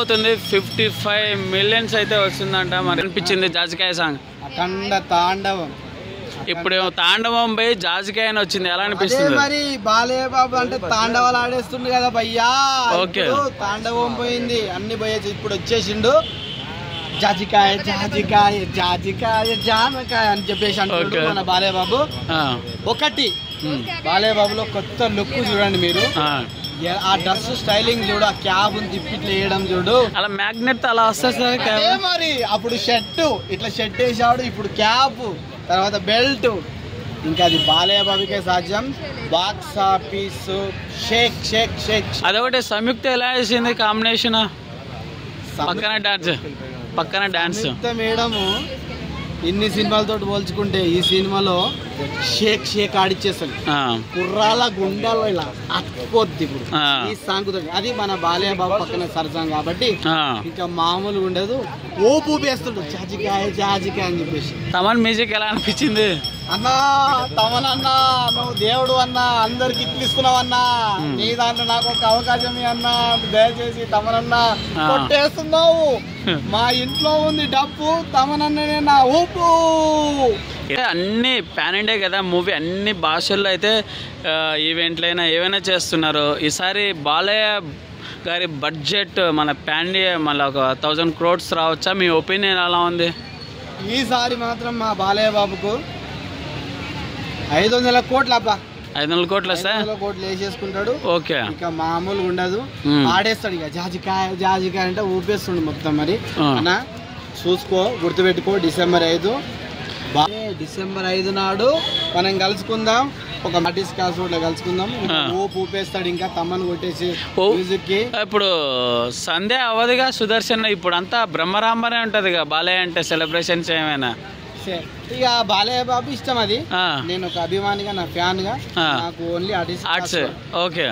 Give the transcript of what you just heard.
అవుతుంది. 55 మిలియన్స్ అయితే వస్తుందంట. మరి అనిపించింది జాజికాయ సాంగ్? అఖండ తాండవం. ఇప్పుడు తాండవం పోయి జాజికాయ అని వచ్చింది, ఎలా అనిపిస్తుంది? మరి బాలయ్య బాబు అంటే తాండవాలు ఆడేస్తుండు కదా భయ్యా. ఓకే, తాండవం పోయింది, అన్ని పోయేసి ఇప్పుడు వచ్చేసిండు జాజికాయ జాజికాయ జాజికాయ జామకాయ అని చెప్పేసి అంటాడు మన బాలయ్య బాబు. ఒకటి బాలయ్య బాబులో కొత్త లుక్ చూడండి మీరు, ఆ డ్రెస్ స్టైలింగ్ చూడు, ఆ క్యాబ్ తిప్పిట్లు వేయడం చూడు, అలా మ్యాగ్నెట్ అలా వస్తుంది మరి. అప్పుడు షర్ట్ ఇట్లా షర్ట్ వేసాడు, ఇప్పుడు క్యాప్, తర్వాత బెల్ట్. ఇంకా అది బాలయ్య బాబుకే సాధ్యం. Box office shake shake shake. అదొకటి సంయుక్త ఎలా వేసింది కాంబినేషన్, పక్కన డాన్స్ మేడము. ఇన్ని సినిమాలతో పోల్చుకుంటే ఈ సినిమాలో షేక్ షేక్ ఆడిచ్చేస్తాడు, కుర్రాల గుండెలో ఇలా అతుకుపోద్ది. ఇప్పుడు ఈ సాంగ్ అది మన బాలయ్య బాబు పక్కన సరసం కాబట్టి ఇంకా మామూలుగా ఉండదు, ఓపు ఊపేస్తుండు జాజికాయ జాజికాయ అని చెప్పేసి. తమన్ మ్యూజిక్ ఎలా అనిపించింది అన్నా? తమన్ అన్నా, నువ్వు దేవుడు అన్నా, అందరికి ఇట్లిస్తున్నావు అన్నా, నీ దాంట్లో నాకు ఒక అవకాశం అన్నా, దయచేసి తమనన్నా కొట్టేస్తున్నావు. మా ఇంట్లో ఉంది డబ్బు, తమనన్నే నా ఊపు. అన్ని పాన్ ఇండియా కదా మూవీ, అన్ని భాషల్లో అయితే ఈవెంట్లైనా ఏవైనా చేస్తున్నారు. ఈసారి బాలయ్య గారి బడ్జెట్ మన పాన్ ఇండియా మళ్ళీ ఒక 1000 crores రావచ్చా? మీ ఒపీనియన్ ఎలా ఉంది? ఈసారి మాత్రం మా బాలయ్య బాబుకు 500 కోట్లు అబ్బా, 500 కోట్లు కోట్లు వేసేసుకుంటాడు. ఓకే, ఇక మామూలుగా ఉండదు, ఆడేస్తాడు ఇక జాజికాయ జాజికాయ అంటే ఊపేస్తుండు మొత్తం. మరి అన్నా చూసుకో, గుర్తుపెట్టుకో, డిసెంబర్ 5 నాడు మనం కలుసుకుందాం, ఒక ఆర్టిస్ట్ కాస్ట్లో కలుసుకుందాం. ఊపు ఊపేస్తాడు ఇంకా తమ్మను కొట్టేసి మ్యూజిక్ కి. ఇప్పుడు సంధ్య అవధిగా సుదర్శన్, ఇప్పుడు అంతా బ్రహ్మరాంబనే ఉంటది బాలయ్య అంటే సెలబ్రేషన్స్ ఏమైనా. ఇక బాలయ్య బాబు ఇష్టం అది, నేను ఒక అభిమానిగా, నా ఫ్యాన్ గా, నాకు ఓన్లీ ఆర్టిస్ట్. ఓకే.